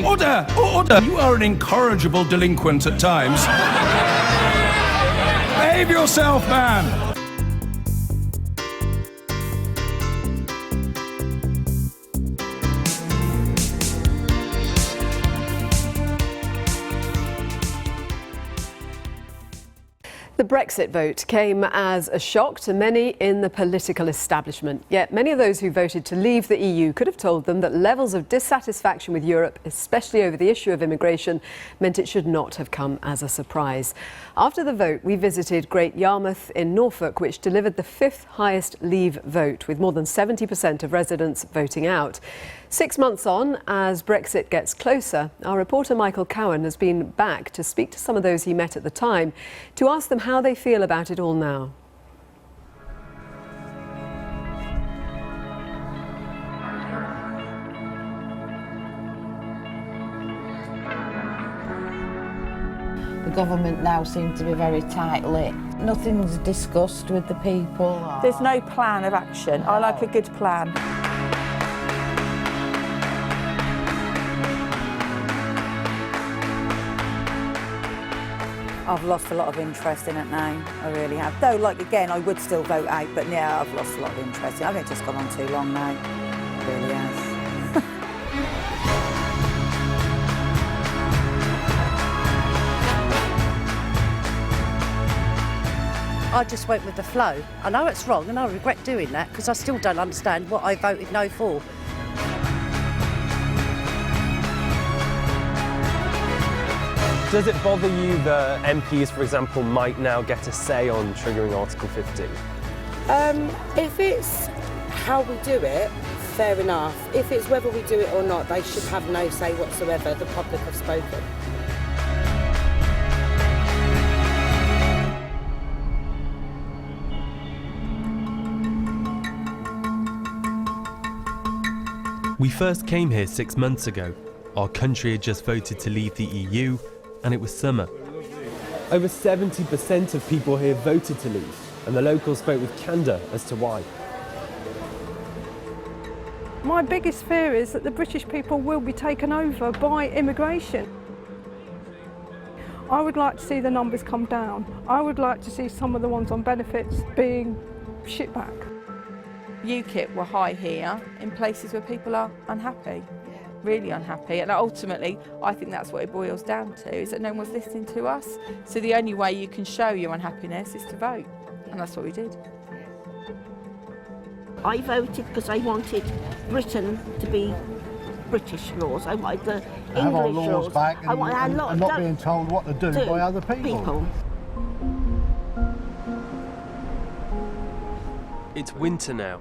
Order! Order! You are an incorrigible delinquent at times. Behave yourself, man! The Brexit vote came as a shock to many in the political establishment. Yet many of those who voted to leave the EU could have told them that levels of dissatisfaction with Europe, especially over the issue of immigration, meant it should not have come as a surprise. After the vote, we visited Great Yarmouth in Norfolk, which delivered the fifth highest leave vote, with more than 70% of residents voting out. 6 months on, as Brexit gets closer, our reporter Michael Cowan has been back to speak to some of those he met at the time to ask them how they feel about it all now. The government now seems to be very tight-lipped. Nothing's discussed with the people. There's no plan of action. I like a good plan. I've lost a lot of interest in it now, I really have. Though, like, again, I would still vote out, but yeah, I've lost a lot of interest. I think it's just gone on too long now, it really has. I just went with the flow. I know it's wrong and I regret doing that because I still don't understand what I voted no for. Does it bother you that MPs, for example, might now get a say on triggering Article 50? If it's how we do it, fair enough. If it's whether we do it or not, they should have no say whatsoever. The public have spoken. We first came here 6 months ago. Our country had just voted to leave the EU, and it was summer. Over 70% of people here voted to leave, and the locals spoke with candour as to why. My biggest fear is that the British people will be taken over by immigration. I would like to see the numbers come down. I would like to see some of the ones on benefits being shipped back. UKIP were high here in places where people are unhappy. Really unhappy, and ultimately I think that's what it boils down to, is that no one's listening to us. So the only way you can show your unhappiness is to vote, and that's what we did. I voted because I wanted Britain to be British laws. I wanted the English have our laws back and, I want and not being told what to do by other people. It's winter now,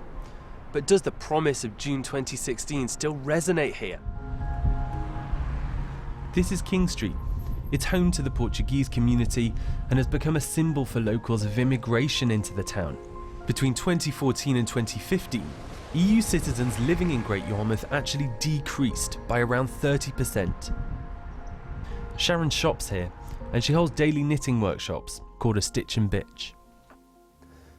but does the promise of June 2016 still resonate here? This is King Street. It's home to the Portuguese community and has become a symbol for locals of immigration into the town. Between 2014 and 2015, EU citizens living in Great Yarmouth actually decreased by around 30%. Sharon shops here, and she holds daily knitting workshops called A Stitch and Bitch.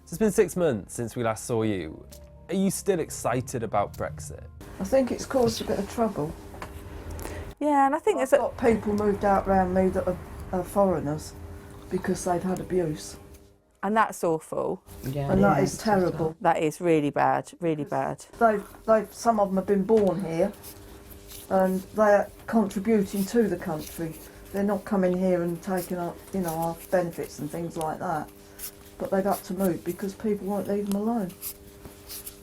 So it's been 6 months since we last saw you. Are you still excited about Brexit? I think it's caused a bit of trouble. Yeah, and I think I've got people moved out around me that are foreigners because they've had abuse. And that's awful. Yeah, and that is terrible. That is really bad, really bad. Some of them have been born here and they're contributing to the country. They're not coming here and taking up, our benefits and things like that. But they've had to move because people won't leave them alone.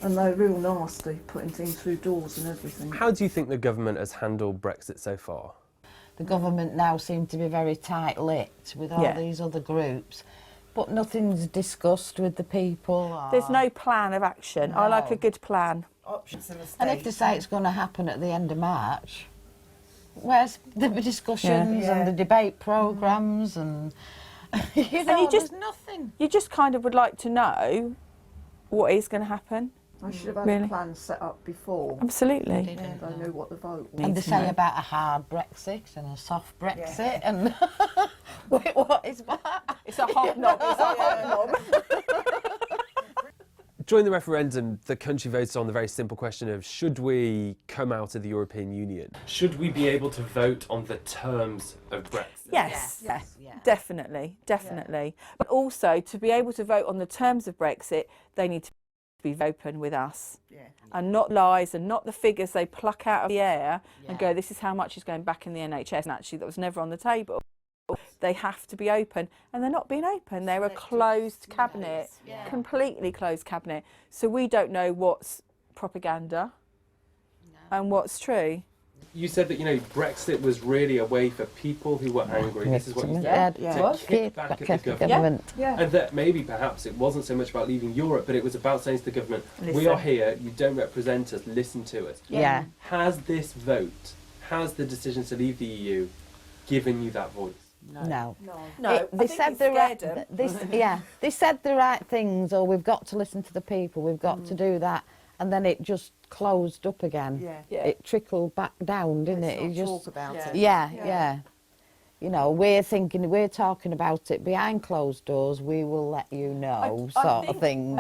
And they're real nasty, putting things through doors and everything. How do you think the government has handled Brexit so far? The government now seems to be very tight-lipped with all these other groups, but nothing's discussed with the people. There's no plan of action. No. I like a good plan. And if they say it's going to happen at the end of March, where's the discussions and the debate programmes and, there's nothing. You just kind of would like to know what is going to happen. I should have had a plan set up before. Absolutely. And I knew what the vote was. And they say about a hard Brexit and a soft Brexit and... Wait, what is that? It's a hot knob. It's a hot knob. During the referendum, the country voted on the very simple question of should we come out of the European Union? Should we be able to vote on the terms of Brexit? Yes, definitely. But also, to be able to vote on the terms of Brexit, they need to be open with us. And not lies and not the figures they pluck out of the air and go, this is how much is going back in the NHS. And actually, that was never on the table. They have to be open, and they're not being open. They're a closed cabinet, completely closed cabinet. So we don't know what's propaganda and what's true. You said that, Brexit was really a way for people who were angry. This is what you said. To kick back at the government. And that maybe perhaps it wasn't so much about leaving Europe, but it was about saying to the government, we are here, you don't represent us, listen to us. Has this vote, has the decision to leave the EU given you that voice? No. They said the right things, or we've got to listen to the people, we've got to do that, and then it just closed up again. It trickled back down, didn't it? It just talk about it. We're talking about it behind closed doors. We will let you know, sort of thing.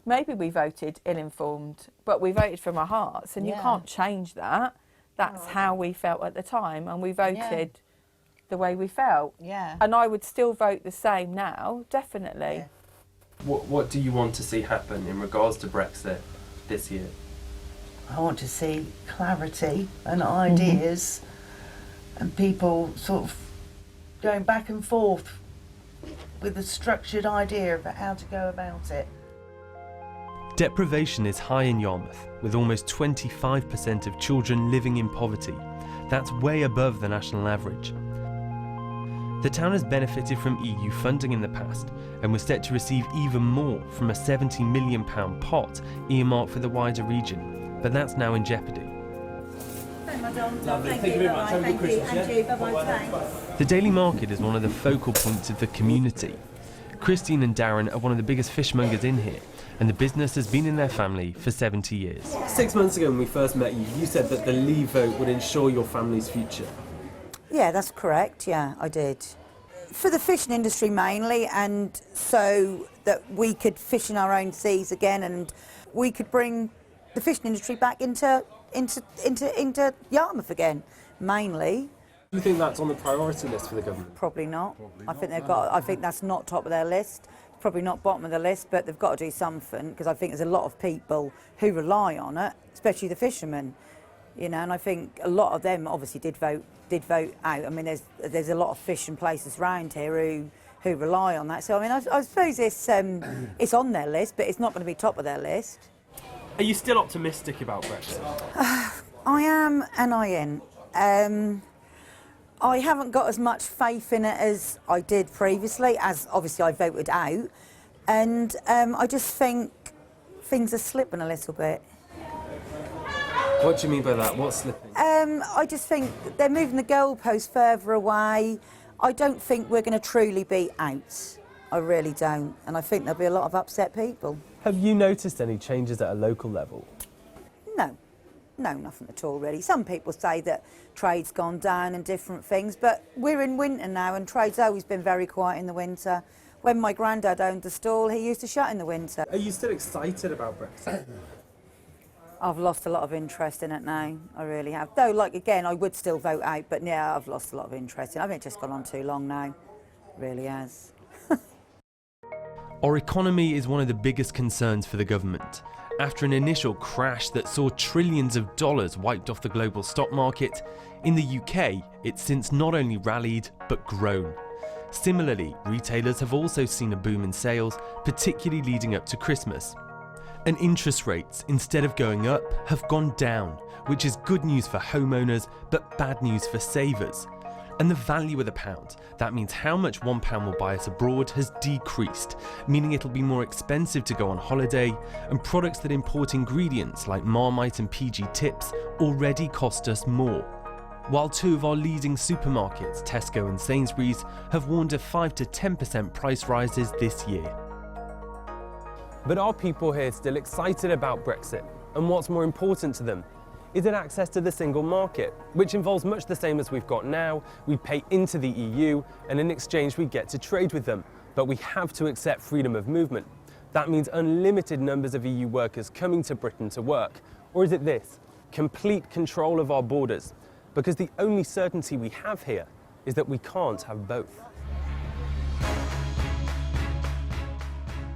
Maybe we voted ill-informed, but we voted from our hearts, and you can't change that. That's how we felt at the time, and we voted the way we felt. And I would still vote the same now, definitely. What do you want to see happen in regards to Brexit this year? I want to see clarity and ideas and people sort of going back and forth with a structured idea about how to go about it. Deprivation is high in Yarmouth, with almost 25% of children living in poverty. That's way above the national average. The town has benefited from EU funding in the past and was set to receive even more from a £70 million pot earmarked for the wider region, but that's now in jeopardy. Lovely. Thank you very much. Have a good Christmas. Bye-bye. The Daily Market is one of the focal points of the community. Christine and Darren are one of the biggest fishmongers in here, and the business has been in their family for 70 years. 6 months ago when we first met you, you said that the Leave vote would ensure your family's future. Yeah, that's correct. Yeah, I did. For the fishing industry mainly, and so that we could fish in our own seas again, and we could bring the fishing industry back into Yarmouth again, mainly. Do you think that's on the priority list for the government? Probably not. I think that's not top of their list. Probably not bottom of the list, but they've got to do something, because I think there's a lot of people who rely on it, especially the fishermen. And I think a lot of them obviously did vote out. I mean, there's a lot of fishing places around here who rely on that. So I mean, I suppose it's on their list, but it's not going to be top of their list. Are you still optimistic about Brexit? I am, and I ain't. I haven't got as much faith in it as I did previously, as obviously I voted out, and I just think things are slipping a little bit. What do you mean by that? What's slipping? I just think they're moving the goalposts further away. I don't think we're going to truly be out. I really don't. And I think there'll be a lot of upset people. Have you noticed any changes at a local level? No, nothing at all really. Some people say that trade's gone down and different things, but we're in winter now and trade's always been very quiet in the winter. When my granddad owned the stall, he used to shut in the winter. Are you still excited about Brexit? I've lost a lot of interest in it now, I really have. Though, again, I would still vote out, but yeah, I've lost a lot of interest in it. I think it's just gone on too long now, it really has. Our economy is one of the biggest concerns for the government. After an initial crash that saw trillions of dollars wiped off the global stock market, in the UK, it's since not only rallied, but grown. Similarly, retailers have also seen a boom in sales, particularly leading up to Christmas. And interest rates, instead of going up, have gone down, which is good news for homeowners, but bad news for savers. And the value of the pound, that means how much £1 will buy us abroad, has decreased, meaning it'll be more expensive to go on holiday, and products that import ingredients like Marmite and PG Tips already cost us more. While two of our leading supermarkets, Tesco and Sainsbury's, have warned of 5 to 10% price rises this year. But are people here still excited about Brexit? And what's more important to them? Is it access to the single market, which involves much the same as we've got now? We pay into the EU, and in exchange we get to trade with them. But we have to accept freedom of movement. That means unlimited numbers of EU workers coming to Britain to work. Or is it this? Complete control of our borders? Because the only certainty we have here is that we can't have both.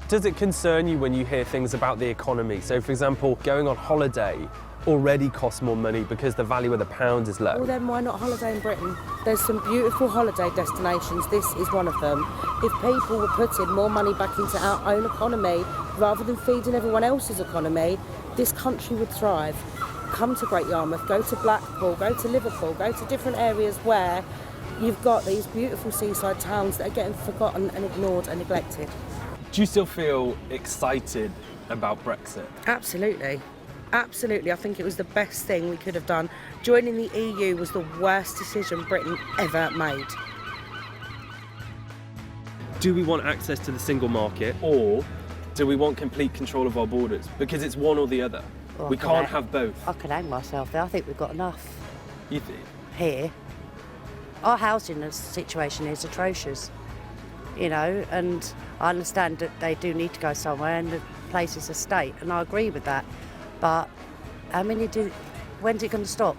Does it concern you when you hear things about the economy? So, for example, going on holiday already costs more money because the value of the pound is low. Well, then why not holiday in Britain? There's some beautiful holiday destinations. This is one of them. If people were putting more money back into our own economy rather than feeding everyone else's economy, this country would thrive. Come to Great Yarmouth, go to Blackpool, go to Liverpool, go to different areas where you've got these beautiful seaside towns that are getting forgotten and ignored and neglected. Do you still feel excited about Brexit? Absolutely. Absolutely. I think it was the best thing we could have done. Joining the EU was the worst decision Britain ever made. Do we want access to the single market, or do we want complete control of our borders? Because it's one or the other. Well, we can't have both. I can hang myself there. I think we've got enough. You think? Here. Our housing situation is atrocious, you know, and I understand that they do need to go somewhere and the place is a state, and I agree with that. But when's it going to stop?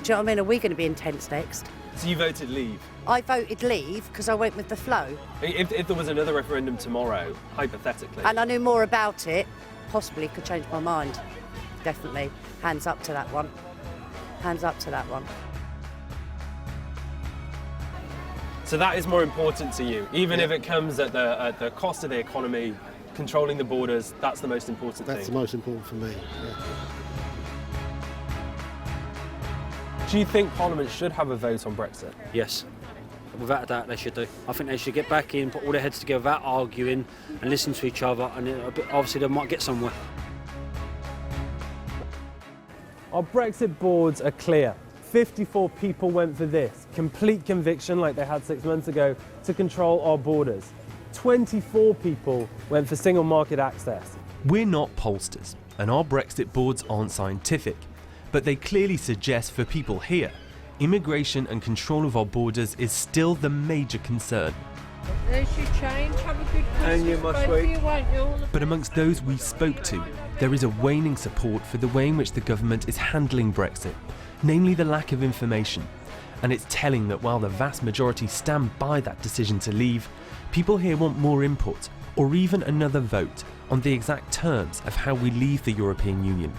Do you know what I mean? Are we going to be intense next? So you voted leave? I voted leave because I went with the flow. If there was another referendum tomorrow, hypothetically. And I knew more about it, possibly could change my mind. Definitely. Hands up to that one. Hands up to that one. So that is more important to you, even if it comes at the cost of the economy, controlling the borders, that's the most important thing. That's the most important for me, yeah. Do you think Parliament should have a vote on Brexit? Yes, without a doubt they should do. I think they should get back in, put all their heads together without arguing and listen to each other, and obviously they might get somewhere. Our Brexit boards are clear. 54 people went for this, complete conviction like they had 6 months ago to control our borders. 24 people went for single market access. We're not pollsters, and our Brexit boards aren't scientific, but they clearly suggest for people here, immigration and control of our borders is still the major concern. There's your change, have a good Christmas, And you, my sweet. won't you? But amongst those we spoke to, there is a waning support for the way in which the government is handling Brexit, namely the lack of information. And it's telling that while the vast majority stand by that decision to leave, people here want more input, or even another vote, on the exact terms of how we leave the European Union.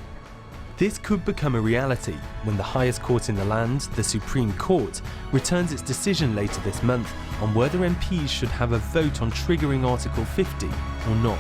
This could become a reality when the highest court in the land, the Supreme Court, returns its decision later this month on whether MPs should have a vote on triggering Article 50 or not.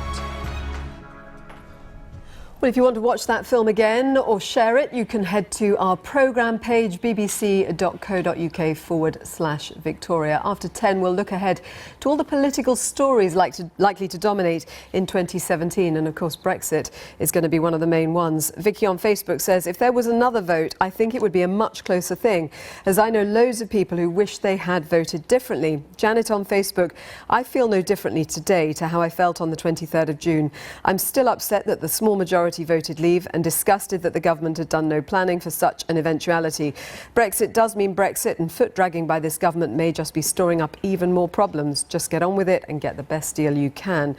Well, if you want to watch that film again or share it, you can head to our programme page, bbc.co.uk/Victoria. After 10, we'll look ahead to all the political stories likely to dominate in 2017. And of course, Brexit is going to be one of the main ones. Vicky on Facebook says, if there was another vote, I think it would be a much closer thing, as I know loads of people who wish they had voted differently. Janet on Facebook, I feel no differently today to how I felt on the 23rd of June. I'm still upset that the small majority voted leave and disgusted that the government had done no planning for such an eventuality. Brexit does mean Brexit, and foot dragging by this government may just be storing up even more problems. Just get on with it and get the best deal you can.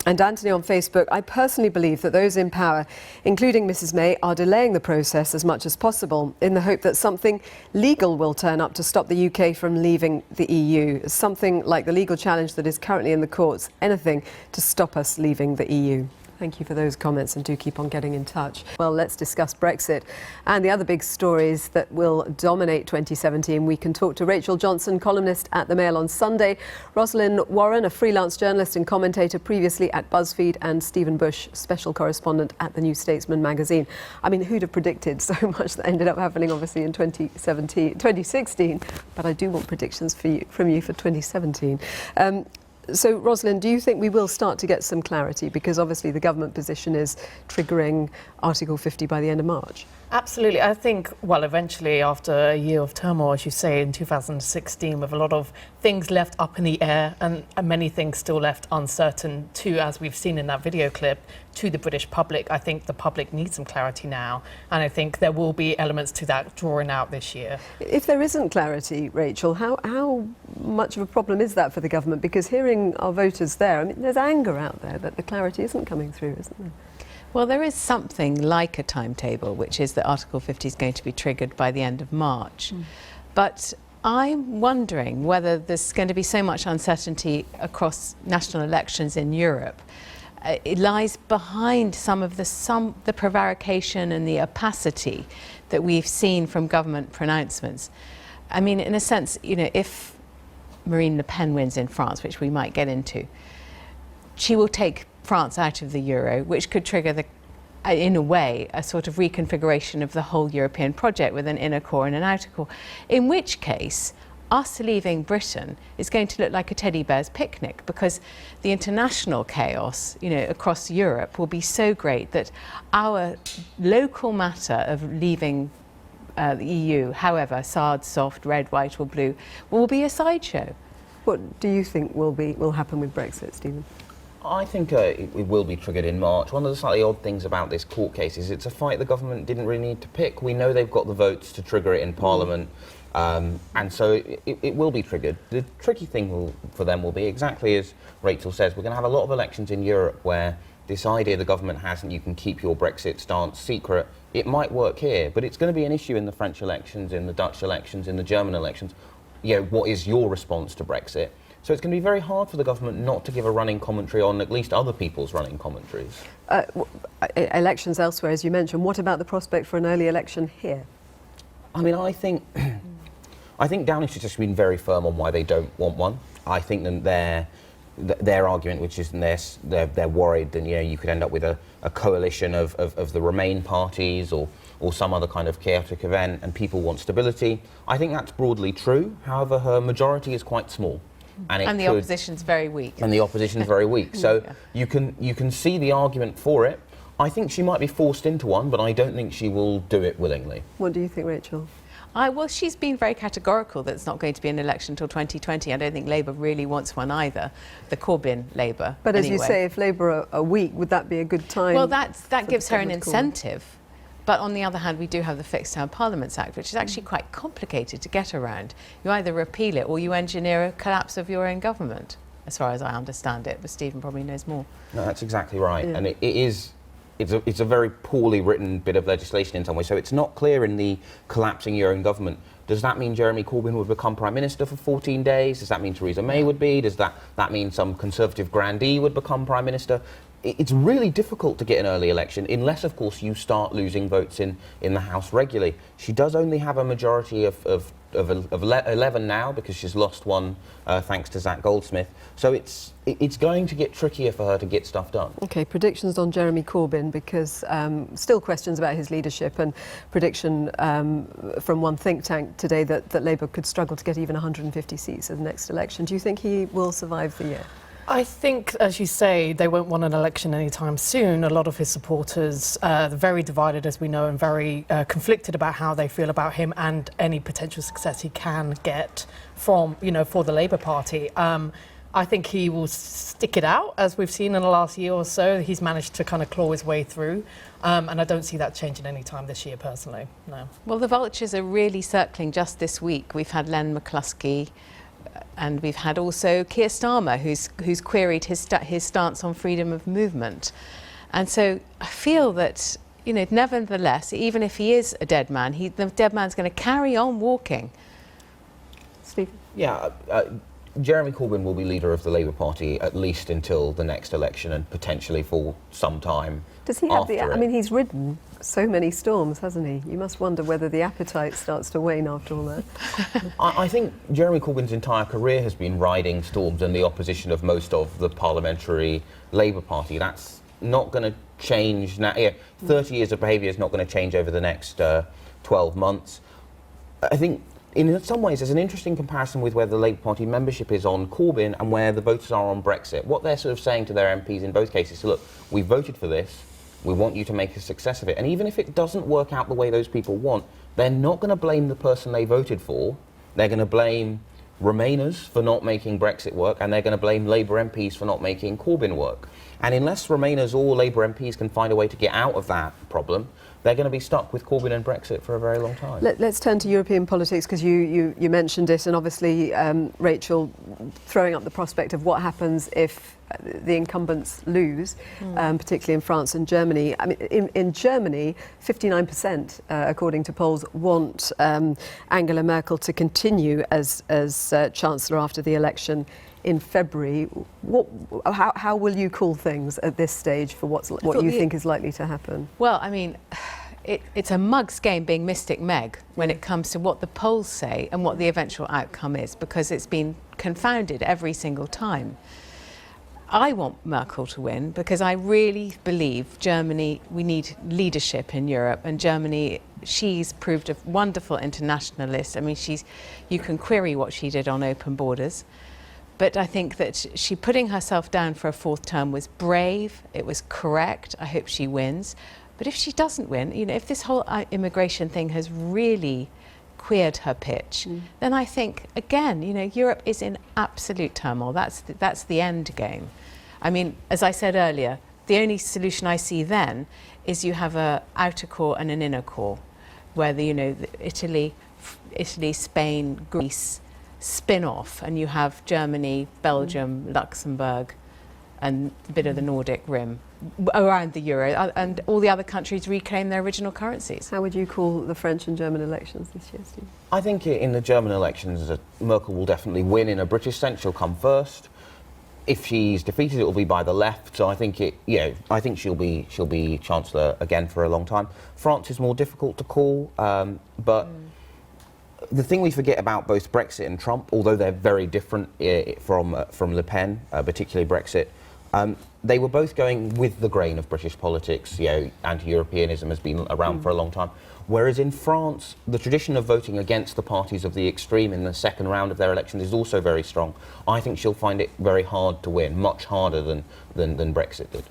And Anthony on Facebook, I personally believe that those in power, including Mrs May, are delaying the process as much as possible in the hope that something legal will turn up to stop the UK from leaving the EU. Something like the legal challenge that is currently in the courts. Anything to stop us leaving the EU. Thank you for those comments, and do keep on getting in touch. Well, let's discuss Brexit and the other big stories that will dominate 2017. We can talk to Rachel Johnson, columnist at The Mail on Sunday, Rosalind Warren, a freelance journalist and commentator previously at BuzzFeed, and Stephen Bush, special correspondent at the New Statesman magazine. I mean, who'd have predicted so much that ended up happening, obviously, in 2016, but I do want predictions from you for 2017. So, Rosalind, do you think we will start to get some clarity? Because obviously the government position is triggering Article 50 by the end of March. Absolutely. I think, well, eventually after a year of turmoil, as you say, in 2016, with a lot of things left up in the air and many things still left uncertain too, as we've seen in that video clip, to the British public, I think the public needs some clarity now. And I think there will be elements to that drawing out this year. If there isn't clarity, Rachel, how much of a problem is that for the government? Because hearing our voters there, I mean, there's anger out there that the clarity isn't coming through, isn't there? Well, there is something like a timetable, which is that Article 50 is going to be triggered by the end of March. But I'm wondering whether there's going to be so much uncertainty across national elections in Europe. It lies behind some of the prevarication and the opacity that we've seen from government pronouncements. I mean, in a sense, you know, if Marine Le Pen wins in France, which we might get into, she will take France out of the euro, which could trigger, in a way, a sort of reconfiguration of the whole European project with an inner core and an outer core, in which case us leaving Britain is going to look like a teddy bear's picnic, because the international chaos, you know, across Europe will be so great that our local matter of leaving the EU, however hard, soft, red, white or blue, will be a sideshow. What do you think will happen with Brexit, Stephen? I think it will be triggered in March. One of the slightly odd things about this court case is it's a fight the government didn't really need to pick. We know they've got the votes to trigger it in Parliament, and so it will be triggered. The tricky thing for them will be, exactly as Rachel says, we're going to have a lot of elections in Europe where this idea the government has and you can keep your Brexit stance secret, it might work here, but it's going to be an issue in the French elections, in the Dutch elections, in the German elections. You know, what is your response to Brexit? So it's going to be very hard for the government not to give a running commentary on at least other people's running commentaries. Elections elsewhere, as you mentioned. What about the prospect for an early election here? I mean, I think Downish has just been very firm on why they don't want one. I think that their argument, which is they're worried that, you know, you could end up with a coalition of the Remain parties or some other kind of chaotic event, and people want stability. I think that's broadly true. However, her majority is quite small. And the opposition's very weak. And the opposition's very weak. So you can see the argument for it. I think she might be forced into one, but I don't think she will do it willingly. What do you think, Rachel? Well, she's been very categorical that it's not going to be an election until 2020. I don't think Labour really wants one either, the Corbyn Labour. But as you say, if Labour are weak, would that be a good time? Well, that gives her an incentive. But on the other hand, we do have the Fixed Term Parliaments Act, which is actually quite complicated to get around. You either repeal it or you engineer a collapse of your own government, as far as I understand it. But Stephen probably knows more. No, that's exactly right. Yeah. And it's a very poorly written bit of legislation in some way. So it's not clear in the collapsing your own government. Does that mean Jeremy Corbyn would become Prime Minister for 14 days? Does that mean Theresa May would be? Does that mean some Conservative grandee would become Prime Minister? It's really difficult to get an early election, unless, of course, you start losing votes in the House regularly. She does only have a majority of 11 now, because she's lost one thanks to Zach Goldsmith. So it's going to get trickier for her to get stuff done. OK, predictions on Jeremy Corbyn, because still questions about his leadership, and prediction from one think tank today that Labour could struggle to get even 150 seats at the next election. Do you think he will survive the year? I think, as you say, they won't want an election anytime soon. A lot of his supporters are very divided, as we know, and very conflicted about how they feel about him and any potential success he can get from, you know, for the Labour Party. I think he will stick it out, as we've seen in the last year or so. He's managed to kind of claw his way through, and I don't see that changing any time this year, personally, no. Well, the vultures are really circling just this week. We've had Len McCluskey, and we've had also Keir Starmer, who's queried his stance on freedom of movement. And so I feel that, you know, nevertheless, even if he is a dead man, the dead man's going to carry on walking. Steve? Yeah, Jeremy Corbyn will be leader of the Labour Party at least until the next election, and potentially for some time. Does he have I mean, he's ridden so many storms, hasn't he? You must wonder whether the appetite starts to wane after all that. I think Jeremy Corbyn's entire career has been riding storms in the opposition of most of the parliamentary Labour Party. That's not going to change now. Yeah, 30 years of behaviour is not going to change over the next 12 months. I think in some ways there's an interesting comparison with where the Labour Party membership is on Corbyn and where the voters are on Brexit. What they're sort of saying to their MPs in both cases is, look, we voted for this, We want you to make a success of it. And even if it doesn't work out the way those people want, they're not going to blame the person they voted for. They're going to blame Remainers for not making Brexit work, and they're going to blame Labour MPs for not making Corbyn work. And unless Remainers or Labour MPs can find a way to get out of that problem, they're going to be stuck with Corbyn and Brexit for a very long time. Let's turn to European politics, because you mentioned it, and obviously Rachel throwing up the prospect of what happens if the incumbents lose, particularly in France and Germany. I mean, in Germany, 59%, according to polls, want Angela Merkel to continue as Chancellor after the election in February. How will you call things at this stage for what you think is likely to happen? Well, I mean, it's a mug's game being Mystic Meg when it comes to what the polls say and what the eventual outcome is, because it's been confounded every single time. I want Merkel to win because I really believe Germany, we need leadership in Europe, and Germany, she's proved a wonderful internationalist. I mean, you can query what she did on open borders, but I think that she putting herself down for a fourth term was brave, it was correct. I hope she wins. But if she doesn't win, you know, if this whole immigration thing has really queered her pitch, then I think, again, you know, Europe is in absolute turmoil. That's the end game. I mean, as I said earlier, the only solution I see then is you have a outer core and an inner core, where Italy, Spain, Greece spin off, and you have Germany, Belgium, Luxembourg, and a bit of the Nordic rim around the euro, and all the other countries reclaim their original currencies. How would you call the French and German elections this year, Steve? I think in the German elections, Merkel will definitely win. In a British sense, she'll come first. If she's defeated, it will be by the left. So I think I think she'll be Chancellor again for a long time. France is more difficult to call, but the thing we forget about both Brexit and Trump, although they're very different from Le Pen, particularly Brexit, they were both going with the grain of British politics. Anti-Europeanism has been around for a long time. Whereas in France, the tradition of voting against the parties of the extreme in the second round of their election is also very strong. I think she'll find it very hard to win, much harder than Brexit did.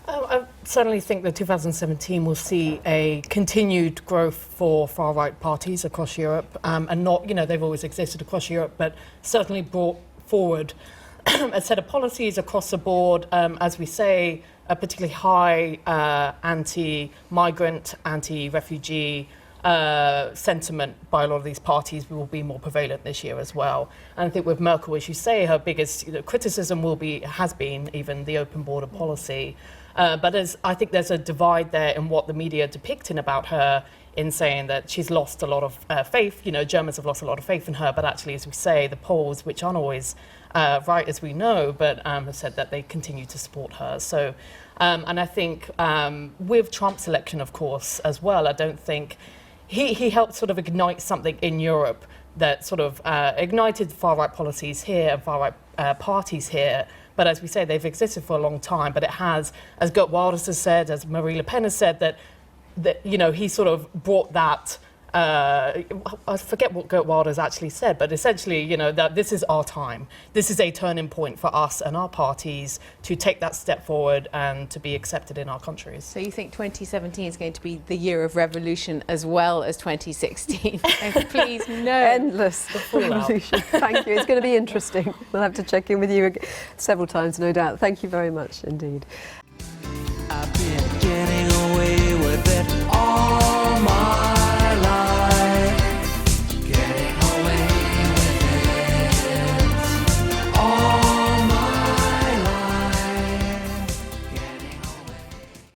I certainly think that 2017 will see a continued growth for far-right parties across Europe, and not, they've always existed across Europe, but certainly brought forward a set of policies across the board, as we say, a particularly high anti-migrant, anti-refugee sentiment by a lot of these parties will be more prevalent this year as well. And I think with Merkel, as you say, her biggest criticism has been even the open border policy. But I think there's a divide there in what the media are depicting about her, in saying that she's lost a lot of faith. Germans have lost a lot of faith in her, but actually, as we say, the polls, which aren't always right as we know, but have said that they continue to support her. So, and I think with Trump's election, of course, as well, I don't think he helped sort of ignite something in Europe that sort of ignited far-right policies here and far-right parties here. But as we say, they've existed for a long time. But it has, as Geert Wilders has said, as Marie Le Pen has said, that he sort of brought that. I forget what Geert Wilders actually said, but essentially, that this is our time. This is a turning point for us and our parties to take that step forward and to be accepted in our countries. So you think 2017 is going to be the year of revolution as well as 2016? And please, no. Endless revolution. Thank you. It's going to be interesting. We'll have to check in with you several times, no doubt. Thank you very much indeed.